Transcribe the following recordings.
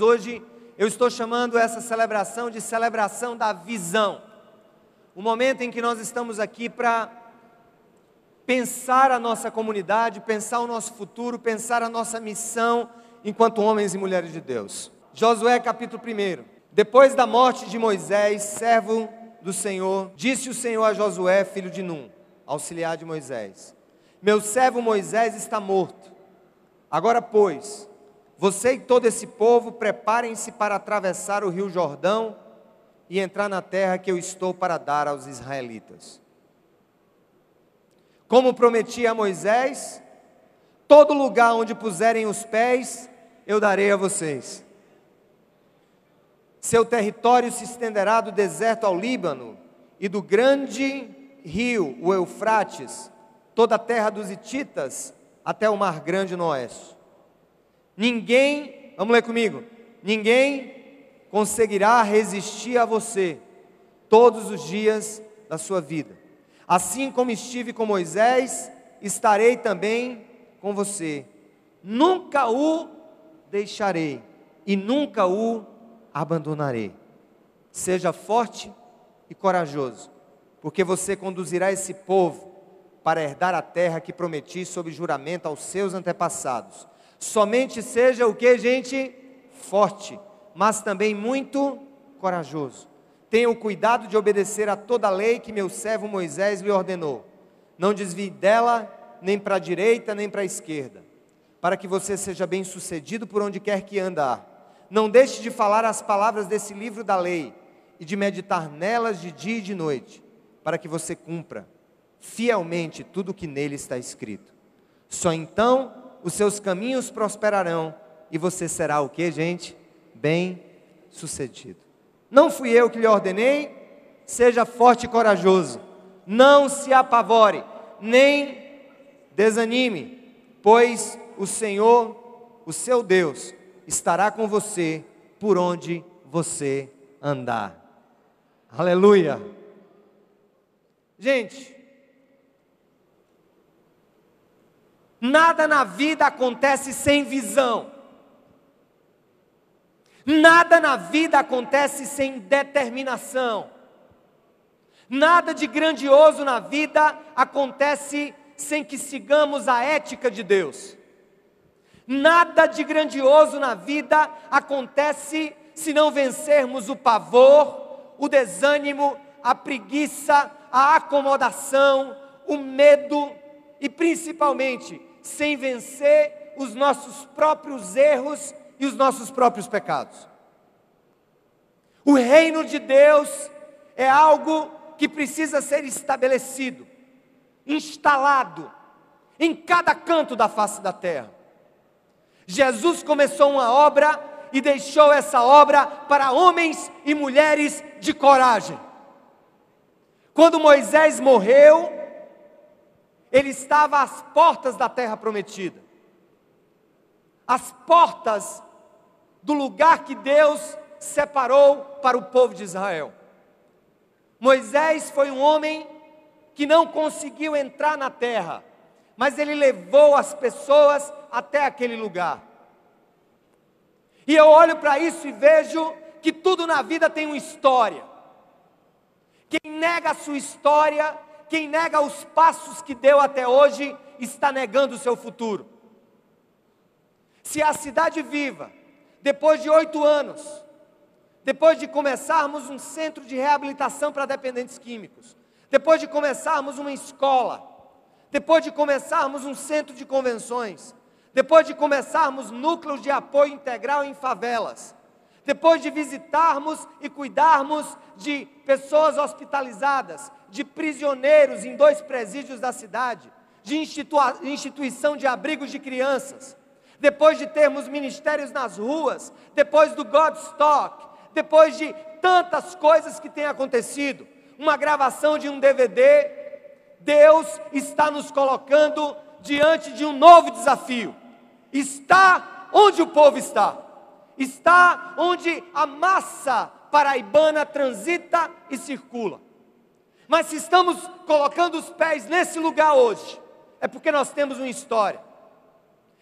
hoje eu estou chamando essa celebração de celebração da visão. O momento em que nós estamos aqui para pensar a nossa comunidade, pensar o nosso futuro, pensar a nossa missão enquanto homens e mulheres de Deus. Josué capítulo 1. Depois da morte de Moisés, servo do Senhor, disse o Senhor a Josué, filho de Num, auxiliar de Moisés: meu servo Moisés está morto. Agora, pois, você e todo esse povo preparem-se para atravessar o rio Jordão e entrar na terra que eu estou para dar aos israelitas. Como prometi a Moisés, todo lugar onde puserem os pés, eu darei a vocês. Seu território se estenderá do deserto ao Líbano e do grande rio, o Eufrates, toda a terra dos hititas, até o mar grande no oeste. Ninguém, vamos ler comigo, ninguém conseguirá resistir a você todos os dias da sua vida. Assim como estive com Moisés, estarei também com você. Nunca o deixarei e nunca o abandonarei. Seja forte e corajoso, porque você conduzirá esse povo para herdar a terra que prometi sob juramento aos seus antepassados. Somente seja o que, gente? Forte, mas também muito corajoso. Tenha o cuidado de obedecer a toda a lei que meu servo Moisés lhe ordenou. Não desvie dela, nem para a direita, nem para a esquerda, para que você seja bem sucedido por onde quer que andar. Não deixe de falar as palavras desse livro da lei, e de meditar nelas de dia e de noite, para que você cumpra fielmente tudo o que nele está escrito. Só então os seus caminhos prosperarão, e você será o que, gente? Bem sucedido. Não fui eu que lhe ordenei? Seja forte e corajoso, não se apavore, nem desanime, pois o Senhor, o seu Deus, estará com você por onde você andar. Aleluia! Gente, nada na vida acontece sem visão. Nada na vida acontece sem determinação. Nada de grandioso na vida acontece sem que sigamos a ética de Deus. Nada de grandioso na vida acontece se não vencermos o pavor, o desânimo, a preguiça, a acomodação, o medo e principalmente sem vencer os nossos próprios erros e os nossos próprios pecados. O reino de Deus é algo que precisa ser estabelecido, instalado em cada canto da face da terra. Jesus começou uma obra e deixou essa obra para homens e mulheres de coragem. Quando Moisés morreu, ele estava às portas da terra prometida, às portas do lugar que Deus separou para o povo de Israel. Moisés foi um homem que não conseguiu entrar na terra, mas ele levou as pessoas até aquele lugar. E eu olho para isso e vejo que tudo na vida tem uma história. Quem nega a sua história, quem nega os passos que deu até hoje, está negando o seu futuro. Se a Cidade Viva, depois de 8 anos, depois de começarmos um centro de reabilitação para dependentes químicos, depois de começarmos uma escola, depois de começarmos um centro de convenções, depois de começarmos núcleos de apoio integral em favelas, depois de visitarmos e cuidarmos de pessoas hospitalizadas, de prisioneiros em 2 presídios da cidade, de instituição de abrigos de crianças, depois de termos ministérios nas ruas, depois do Godstock, depois de tantas coisas que têm acontecido, uma gravação de um DVD, Deus está nos colocando diante de um novo desafio. Está onde o povo está. Está onde a massa paraibana transita e circula. Mas se estamos colocando os pés nesse lugar hoje, é porque nós temos uma história.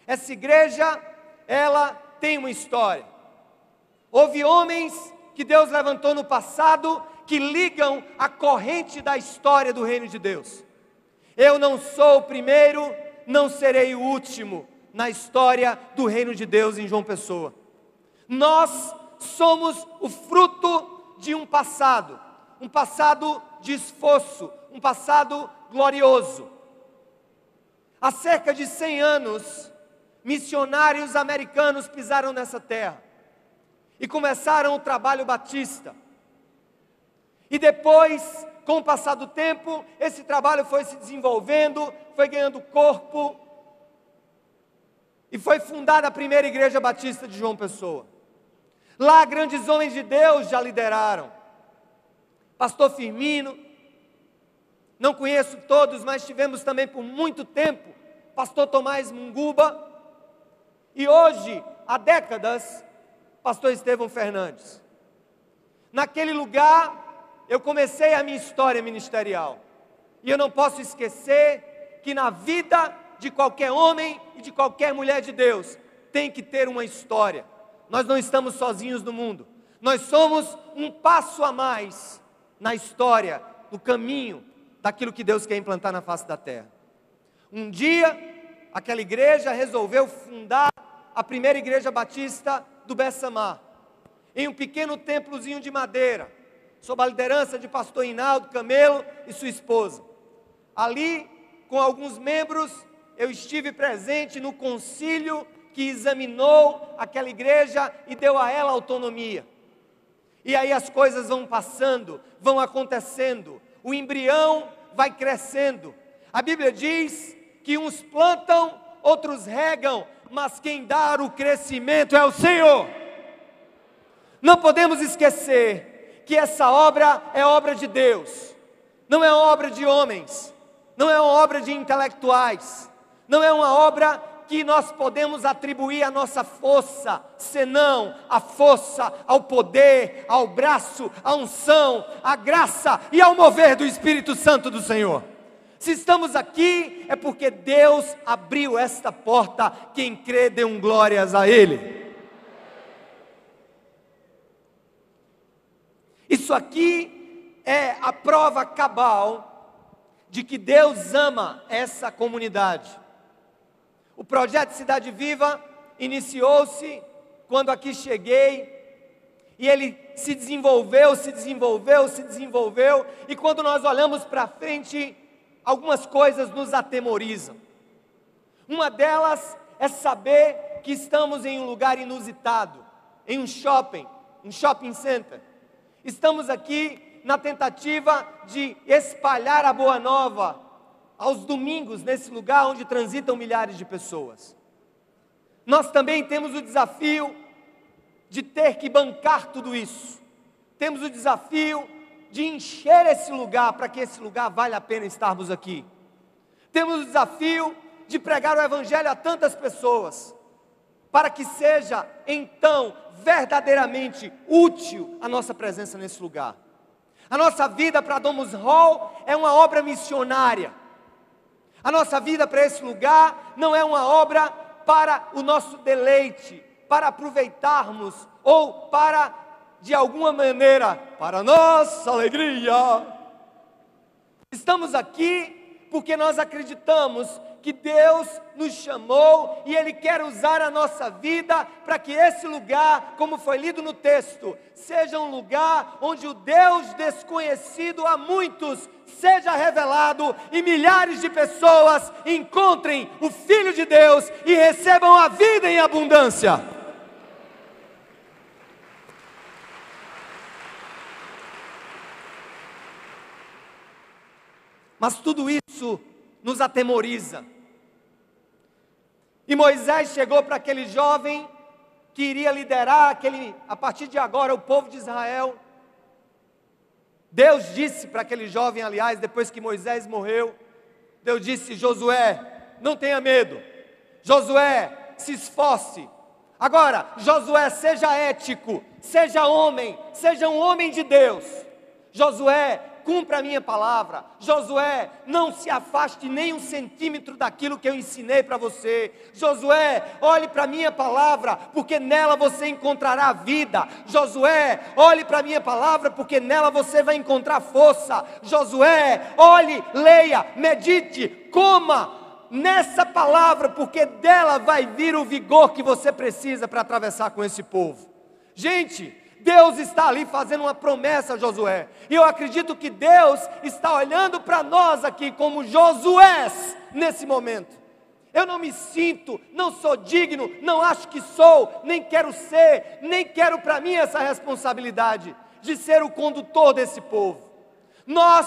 Essa igreja, ela tem uma história. Houve homens que Deus levantou no passado que ligam a corrente da história do reino de Deus. Eu não sou o primeiro, não serei o último na história do reino de Deus em João Pessoa. Nós somos o fruto de um passado de esforço, um passado glorioso. Há cerca de 100 anos, missionários americanos pisaram nessa terra e começaram o trabalho batista. E depois, com o passar do tempo, esse trabalho foi se desenvolvendo, foi ganhando corpo, e foi fundada a primeira igreja batista de João Pessoa. Lá, grandes homens de Deus já lideraram. Pastor Firmino, não conheço todos, mas tivemos também por muito tempo Pastor Tomás Munguba, e hoje, há décadas, Pastor Estevão Fernandes. Naquele lugar, eu comecei a minha história ministerial, e eu não posso esquecer que na vida de qualquer homem e de qualquer mulher de Deus, tem que ter uma história. Nós não estamos sozinhos no mundo, nós somos um passo a mais na história, no caminho daquilo que Deus quer implantar na face da terra. Um dia, aquela igreja resolveu fundar a primeira igreja batista do Bessamar, em um pequeno templozinho de madeira, sob a liderança de pastor Hinaldo Camelo e sua esposa. Ali, com alguns membros, eu estive presente no concílio que examinou aquela igreja e deu a ela autonomia. E aí as coisas vão passando, vão acontecendo, o embrião vai crescendo. A Bíblia diz que uns plantam, outros regam, mas quem dá o crescimento é o Senhor. Não podemos esquecer que essa obra é obra de Deus, não é obra de homens, não é uma obra de intelectuais, não é uma obra que nós podemos atribuir a nossa força, senão a força, ao poder, ao braço, à unção, à graça e ao mover do Espírito Santo do Senhor. Se estamos aqui, é porque Deus abriu esta porta. Quem crê, dê glórias a Ele. Isso aqui é a prova cabal de que Deus ama essa comunidade. O projeto Cidade Viva iniciou-se quando aqui cheguei, e ele se desenvolveu, e quando nós olhamos para frente, algumas coisas nos atemorizam. Uma delas é saber que estamos em um lugar inusitado, em um shopping center. Estamos aqui na tentativa de espalhar a boa nova aos domingos, nesse lugar onde transitam milhares de pessoas. Nós também temos o desafio de ter que bancar tudo isso. Temos o desafio de encher esse lugar, para que esse lugar valha a pena estarmos aqui. Temos o desafio de pregar o Evangelho a tantas pessoas, para que seja, então, verdadeiramente útil a nossa presença nesse lugar. A nossa vida para Domus Hall é uma obra missionária. A nossa vida para esse lugar não é uma obra para o nosso deleite, para aproveitarmos, ou para, de alguma maneira, para a nossa alegria. Estamos aqui porque nós acreditamos que Deus nos chamou e Ele quer usar a nossa vida para que esse lugar, como foi lido no texto, seja um lugar onde o Deus desconhecido a muitos seja revelado e milhares de pessoas encontrem o Filho de Deus e recebam a vida em abundância. Mas tudo isso nos atemoriza. E Moisés chegou para aquele jovem que iria liderar a partir de agora, o povo de Israel. Deus disse para aquele jovem, aliás, depois que Moisés morreu, Deus disse: Josué, não tenha medo. Josué, se esforce. Agora, Josué, seja ético, seja um homem de Deus. Josué, cumpra a minha palavra. Josué, não se afaste nem 1 centímetro daquilo que eu ensinei para você. Josué, olhe para a minha palavra, porque nela você encontrará vida. Josué, olhe para a minha palavra, porque nela você vai encontrar força. Josué, olhe, leia, medite, coma nessa palavra, porque dela vai vir o vigor que você precisa para atravessar com esse povo. Gente, Deus está ali fazendo uma promessa a Josué, e eu acredito que Deus está olhando para nós aqui como Josués nesse momento. Eu não me sinto, não sou digno, não acho que sou, nem quero ser, nem quero para mim essa responsabilidade de ser o condutor desse povo. Nós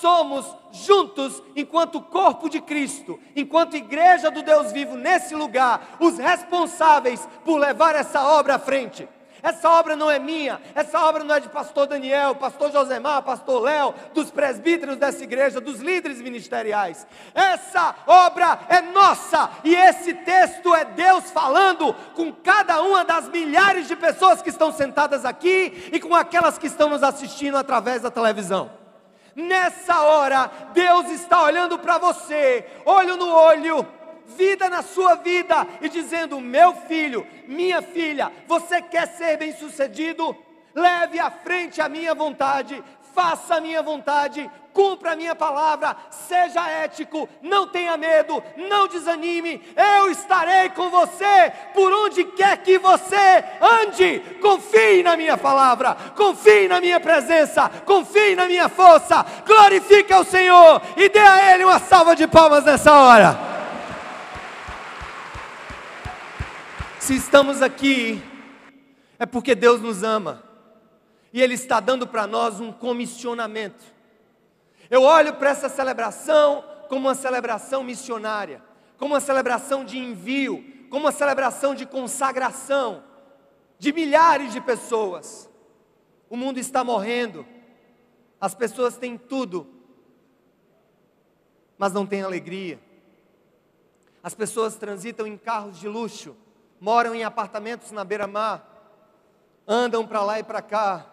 somos juntos, enquanto corpo de Cristo, enquanto igreja do Deus vivo nesse lugar, os responsáveis por levar essa obra à frente. Essa obra não é minha, essa obra não é de pastor Daniel, pastor Josemar, pastor Léo, dos presbíteros dessa igreja, dos líderes ministeriais. Essa obra é nossa, e esse texto é Deus falando com cada uma das milhares de pessoas que estão sentadas aqui e com aquelas que estão nos assistindo através da televisão. Nessa hora, Deus está olhando para você, olho no olho, vida na sua vida, e dizendo: meu filho, minha filha, você quer ser bem sucedido? Leve à frente a minha vontade, faça a minha vontade, cumpra a minha palavra, seja ético, não tenha medo, não desanime, eu estarei com você, por onde quer que você ande. Confie na minha palavra, confie na minha presença, confie na minha força, glorifique ao Senhor, e dê a Ele uma salva de palmas nessa hora. Se estamos aqui, é porque Deus nos ama, e Ele está dando para nós um comissionamento. Eu olho para essa celebração como uma celebração missionária, como uma celebração de envio, como uma celebração de consagração de milhares de pessoas. O mundo está morrendo, as pessoas têm tudo, mas não têm alegria. As pessoas transitam em carros de luxo, moram em apartamentos na beira-mar, andam para lá e para cá,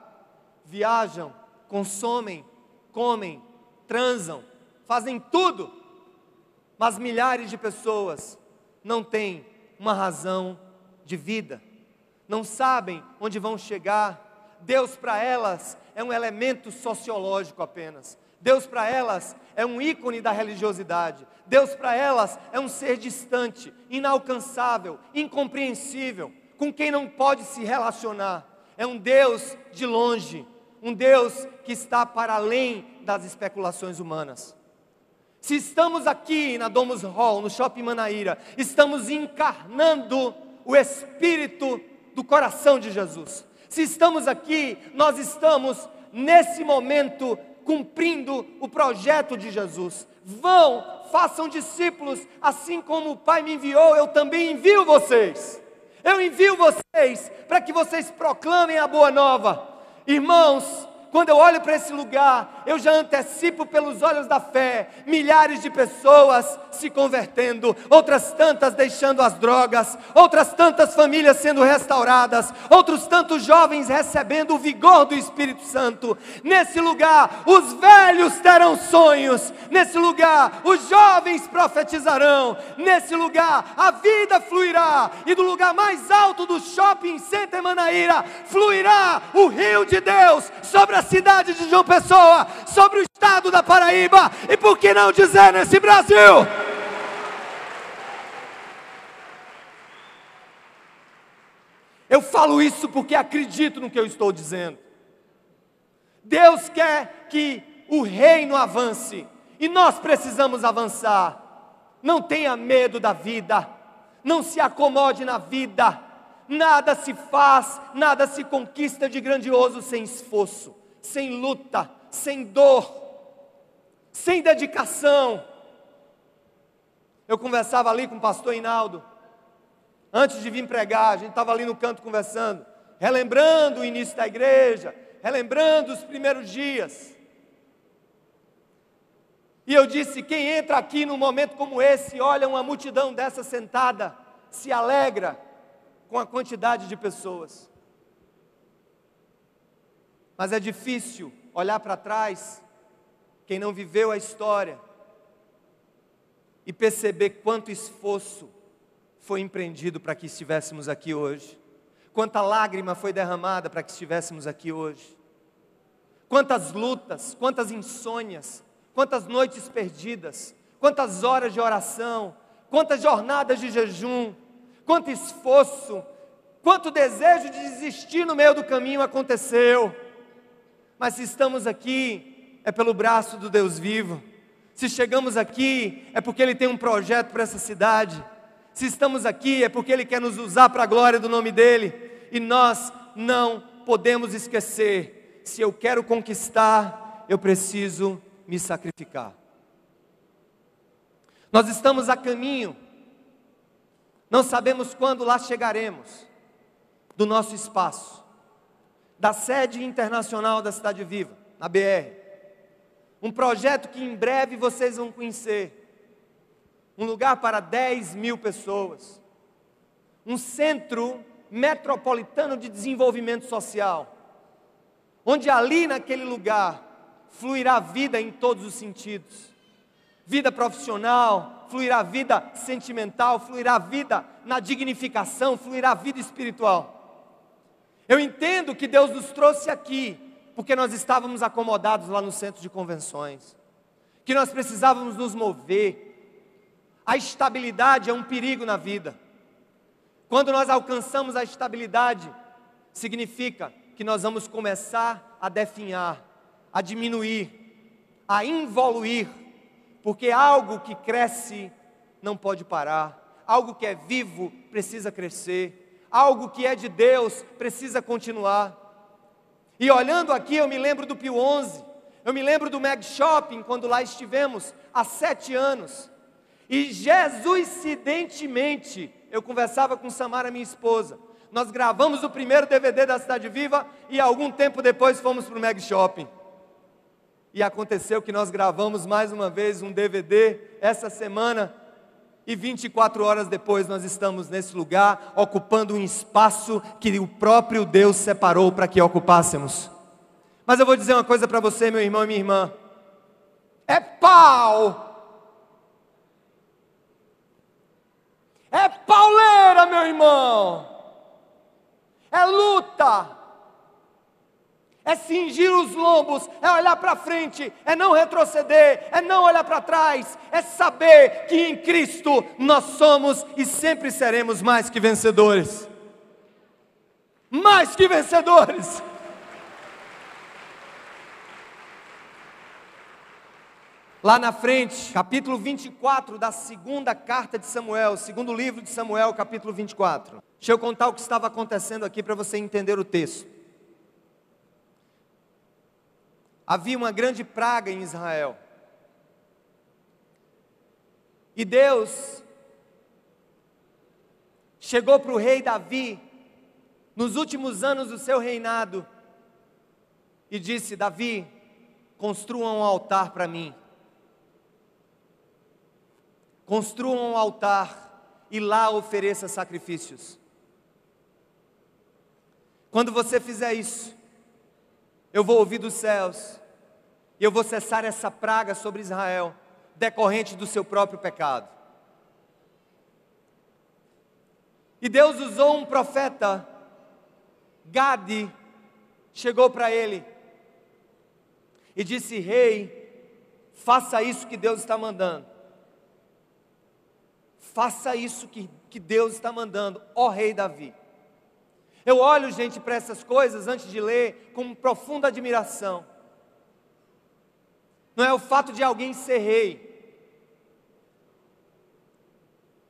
viajam, consomem, comem, transam, fazem tudo, mas milhares de pessoas não têm uma razão de vida, não sabem onde vão chegar. Deus para elas é um elemento sociológico apenas. Deus para elas é um ícone da religiosidade. Deus para elas é um ser distante, inalcançável, incompreensível, com quem não pode se relacionar. É um Deus de longe, um Deus que está para além das especulações humanas. Se estamos aqui na Domus Hall, no Shopping Manaíra, estamos encarnando o Espírito do coração de Jesus. Se estamos aqui, nós estamos nesse momento cumprindo o projeto de Jesus. Vão, façam discípulos, assim como o Pai me enviou, eu também envio vocês. Eu envio vocês para que vocês proclamem a boa nova. Irmãos, quando eu olho para esse lugar, eu já antecipo pelos olhos da fé, milhares de pessoas se convertendo, outras tantas deixando as drogas, outras tantas famílias sendo restauradas, outros tantos jovens recebendo o vigor do Espírito Santo. Nesse lugar, os velhos terão sonhos, nesse lugar, os jovens profetizarão, nesse lugar, a vida fluirá, e do lugar mais alto do Shopping Center Manaíra, fluirá o rio de Deus sobre a cidade de João Pessoa, sobre o estado da Paraíba, e por que não dizer nesse Brasil? Eu falo isso porque acredito no que eu estou dizendo. Deus quer que o reino avance, e nós precisamos avançar. Não tenha medo da vida, não se acomode na vida. Nada se faz, nada se conquista de grandioso sem esforço, sem luta, sem dor, sem dedicação. Eu conversava ali com o pastor Hinaldo, antes de vir pregar, a gente estava ali no canto conversando, relembrando o início da igreja, relembrando os primeiros dias. E eu disse: quem entra aqui num momento como esse, olha uma multidão dessa sentada, se alegra com a quantidade de pessoas. Mas é difícil olhar para trás quem não viveu a história, e perceber quanto esforço foi empreendido para que estivéssemos aqui hoje, quanta lágrima foi derramada para que estivéssemos aqui hoje, quantas lutas, quantas insônias, quantas noites perdidas, quantas horas de oração, quantas jornadas de jejum, quanto esforço, quanto desejo de desistir no meio do caminho aconteceu. Mas se estamos aqui, é pelo braço do Deus vivo. Se chegamos aqui, é porque Ele tem um projeto para essa cidade. Se estamos aqui, é porque Ele quer nos usar para a glória do nome dEle. E nós não podemos esquecer, se eu quero conquistar, eu preciso me sacrificar. Nós estamos a caminho, não sabemos quando lá chegaremos, do nosso espaço, da sede internacional da Cidade Viva, na BR. Um projeto que em breve vocês vão conhecer. Um lugar para 10 mil pessoas. Um centro metropolitano de desenvolvimento social. Onde ali naquele lugar fluirá vida em todos os sentidos. Vida profissional, fluirá vida sentimental, fluirá vida na dignificação, fluirá vida espiritual. Eu entendo que Deus nos trouxe aqui porque nós estávamos acomodados lá no centro de convenções, que nós precisávamos nos mover. A estabilidade é um perigo na vida. Quando nós alcançamos a estabilidade, significa que nós vamos começar a definhar, a diminuir, a involuir, porque algo que cresce não pode parar, algo que é vivo precisa crescer, algo que é de Deus precisa continuar. E olhando aqui, eu me lembro do Pio 11, eu me lembro do Meg Shopping, quando lá estivemos há 7 anos. E jesuincidentemente, eu conversava com Samara, minha esposa, nós gravamos o primeiro DVD da Cidade Viva e algum tempo depois fomos para o Meg Shopping. E aconteceu que nós gravamos mais uma vez um DVD essa semana, e 24 horas depois nós estamos nesse lugar, ocupando um espaço que o próprio Deus separou para que ocupássemos. Mas eu vou dizer uma coisa para você, meu irmão e minha irmã: é pau! É pauleira, meu irmão! É luta! É cingir os lombos, é olhar para frente, é não retroceder, é não olhar para trás, é saber que em Cristo nós somos e sempre seremos mais que vencedores. Mais que vencedores. Lá na frente, capítulo 24 da segunda carta de Samuel, segundo livro de Samuel, capítulo 24. Deixa eu contar o que estava acontecendo aqui para você entender o texto. Havia uma grande praga em Israel. E Deus chegou para o rei Davi, nos últimos anos do seu reinado, e disse: Davi, construa um altar para mim. Construa um altar e lá ofereça sacrifícios. Quando você fizer isso, eu vou ouvir dos céus, e eu vou cessar essa praga sobre Israel, decorrente do seu próprio pecado. E Deus usou um profeta, Gade, chegou para ele, e disse: rei, faça isso que Deus está mandando. Faça isso que Deus está mandando, ó rei Davi. Eu olho, gente, para essas coisas, antes de ler, com profunda admiração. Não é o fato de alguém ser rei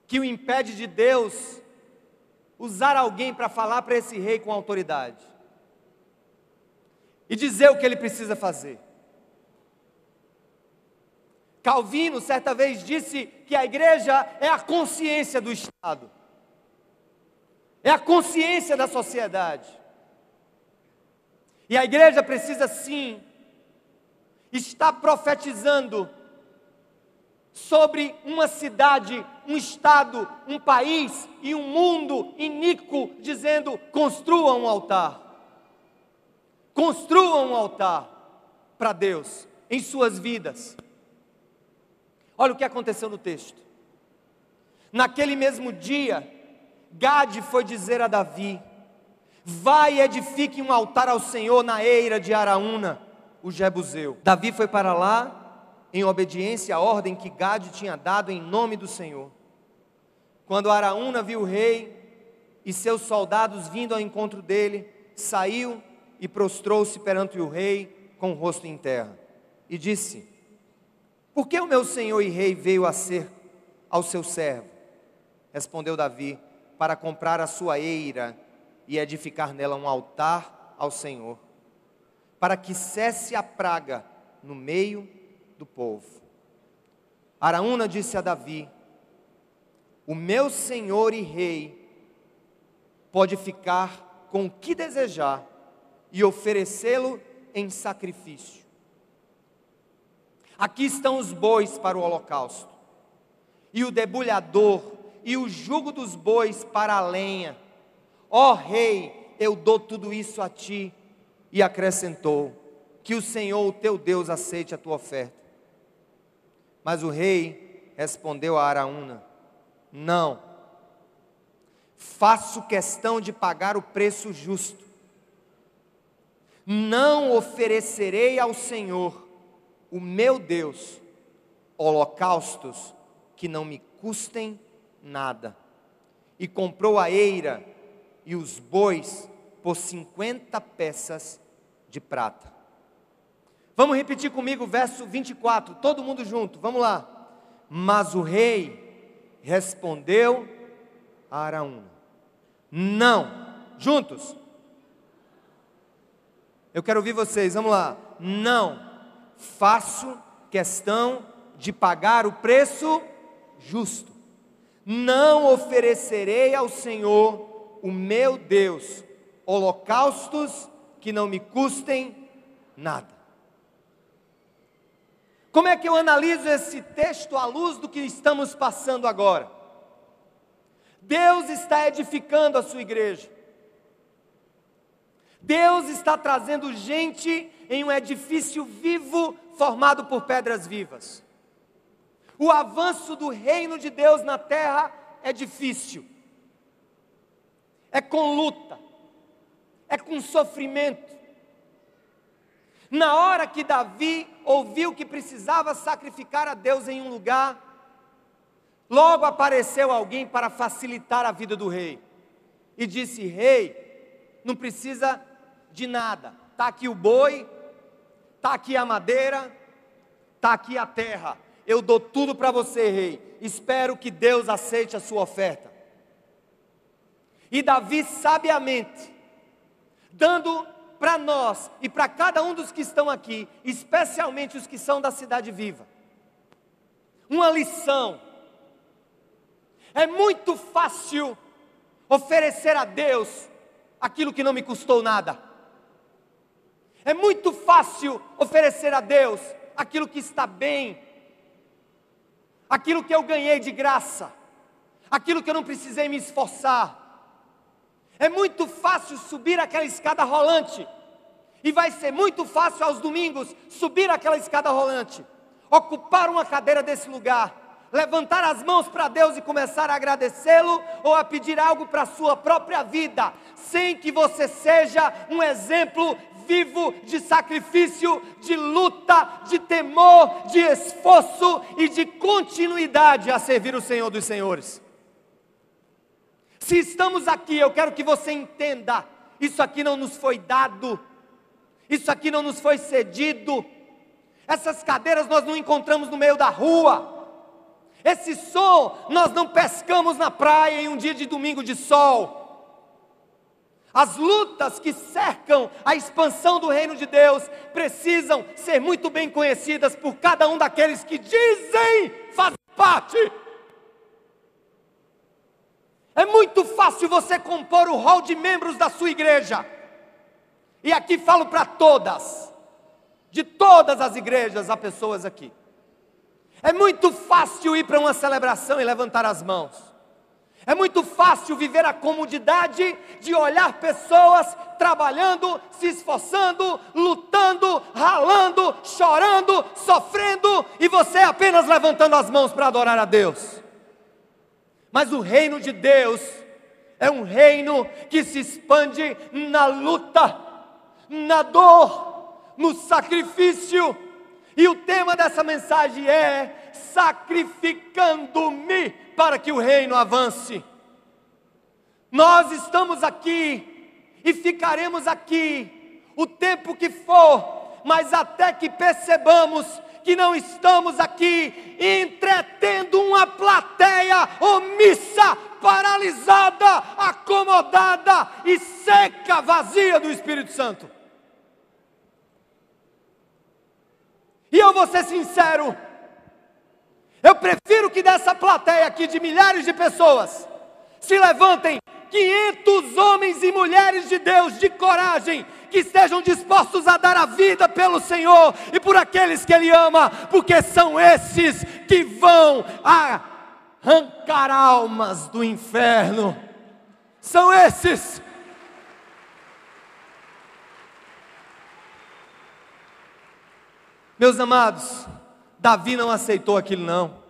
que o impede de Deus usar alguém para falar para esse rei com autoridade e dizer o que ele precisa fazer. Calvino, certa vez, disse que a igreja é a consciência do Estado. É a consciência da sociedade. E a igreja precisa sim estar profetizando sobre uma cidade, um estado, um país e um mundo iníquo, dizendo: construam um altar. Construam um altar para Deus em suas vidas. Olha o que aconteceu no texto. Naquele mesmo dia, Gade foi dizer a Davi: vai e edifique um altar ao Senhor na eira de Araúna, o Jebuseu. Davi foi para lá, em obediência à ordem que Gade tinha dado em nome do Senhor. Quando Araúna viu o rei e seus soldados vindo ao encontro dele, saiu e prostrou-se perante o rei com o rosto em terra. E disse: por que o meu senhor e rei veio a ser ao seu servo? Respondeu Davi: para comprar a sua eira e edificar nela um altar ao Senhor, para que cesse a praga no meio do povo. Araúna disse a Davi: o meu senhor e rei pode ficar com o que desejar e oferecê-lo em sacrifício. Aqui estão os bois para o holocausto, e o debulhador, e o jugo dos bois para a lenha. Ó rei, eu dou tudo isso a ti. E acrescentou: que o Senhor, o teu Deus, aceite a tua oferta. Mas o rei respondeu a Araúna: não, faço questão de pagar o preço justo. Não oferecerei ao Senhor, o meu Deus, holocaustos que não me custem nada. E comprou a eira e os bois por 50 peças de prata. Vamos repetir comigo o verso 24, todo mundo junto, vamos lá. Mas o rei respondeu a Araúna: não, juntos. Eu quero ouvir vocês, vamos lá. Não, faço questão de pagar o preço justo. Não oferecerei ao Senhor, o meu Deus, holocaustos que não me custem nada. Como é que eu analiso esse texto à luz do que estamos passando agora? Deus está edificando a sua igreja. Deus está trazendo gente em um edifício vivo, formado por pedras vivas. O avanço do reino de Deus na terra é difícil. É com luta. É com sofrimento. Na hora que Davi ouviu que precisava sacrificar a Deus em um lugar, logo apareceu alguém para facilitar a vida do rei. E disse: rei, não precisa de nada. Está aqui o boi, está aqui a madeira, está aqui a terra. Eu dou tudo para você, rei. Espero que Deus aceite a sua oferta. E Davi sabiamente, dando para nós e para cada um dos que estão aqui, especialmente os que são da Cidade Viva, uma lição. É muito fácil oferecer a Deus aquilo que não me custou nada. É muito fácil oferecer a Deus aquilo que está bem, aquilo que eu ganhei de graça, aquilo que eu não precisei me esforçar. É muito fácil subir aquela escada rolante, e vai ser muito fácil aos domingos subir aquela escada rolante, ocupar uma cadeira desse lugar, levantar as mãos para Deus e começar a agradecê-lo, ou a pedir algo para a sua própria vida, sem que você seja um exemplo vivo de sacrifício, de luta, de temor, de esforço e de continuidade a servir o Senhor dos Senhores. Se estamos aqui, eu quero que você entenda, isso aqui não nos foi dado, isso aqui não nos foi cedido, essas cadeiras nós não encontramos no meio da rua, esse som nós não pescamos na praia em um dia de domingo de sol. As lutas que cercam a expansão do reino de Deus precisam ser muito bem conhecidas por cada um daqueles que dizem fazer parte. É muito fácil você compor o rol de membros da sua igreja. E aqui falo para todas, de todas as igrejas há pessoas aqui. É muito fácil ir para uma celebração e levantar as mãos. É muito fácil viver a comodidade de olhar pessoas trabalhando, se esforçando, lutando, ralando, chorando, sofrendo, e você apenas levantando as mãos para adorar a Deus. Mas o reino de Deus é um reino que se expande na luta, na dor, no sacrifício. E o tema dessa mensagem é: sacrificando-me para que o reino avance. Nós estamos aqui e ficaremos aqui o tempo que for, mas até que percebamos que não estamos aqui entretendo uma plateia omissa, paralisada, acomodada e seca, vazia do Espírito Santo. E eu vou ser sincero, eu prefiro que dessa plateia aqui de milhares de pessoas se levantem 500 homens e mulheres de Deus de coragem, que estejam dispostos a dar a vida pelo Senhor e por aqueles que Ele ama, porque são esses que vão arrancar almas do inferno. São esses. Meus amados, Davi não aceitou aquilo não.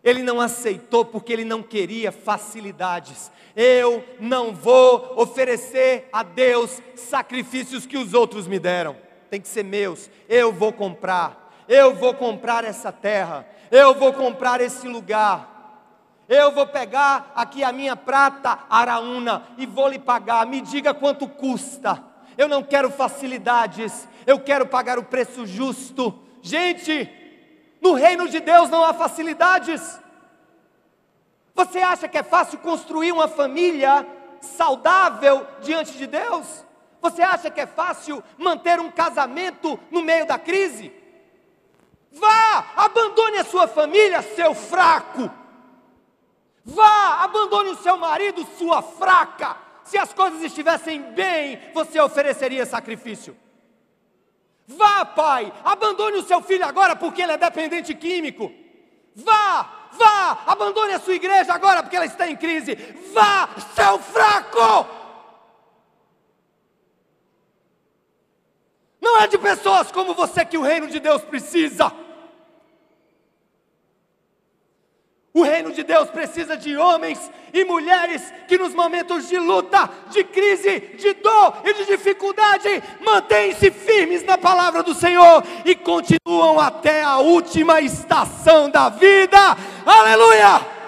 Ele não aceitou porque ele não queria facilidades. Eu não vou oferecer a Deus sacrifícios que os outros me deram. Tem que ser meus. Eu vou comprar essa terra. Eu vou comprar esse lugar. Eu vou pegar aqui a minha prata Araúna e vou lhe pagar. Me diga quanto custa. Eu não quero facilidades. Eu quero pagar o preço justo. Gente, no reino de Deus não há facilidades. Você acha que é fácil construir uma família saudável diante de Deus? Você acha que é fácil manter um casamento no meio da crise? Vá, abandone a sua família, seu fraco. Vá, abandone o seu marido, sua fraca. Se as coisas estivessem bem, você ofereceria sacrifício. Vá, pai, abandone o seu filho agora porque ele é dependente químico. Vá, abandone a sua igreja agora porque ela está em crise. Vá, seu fraco! Não é de pessoas como você que o reino de Deus precisa. O reino de Deus precisa de homens e mulheres que nos momentos de luta, de crise, de dor e de dificuldade, mantêm-se firmes na palavra do Senhor e continuam até a última estação da vida. Aleluia!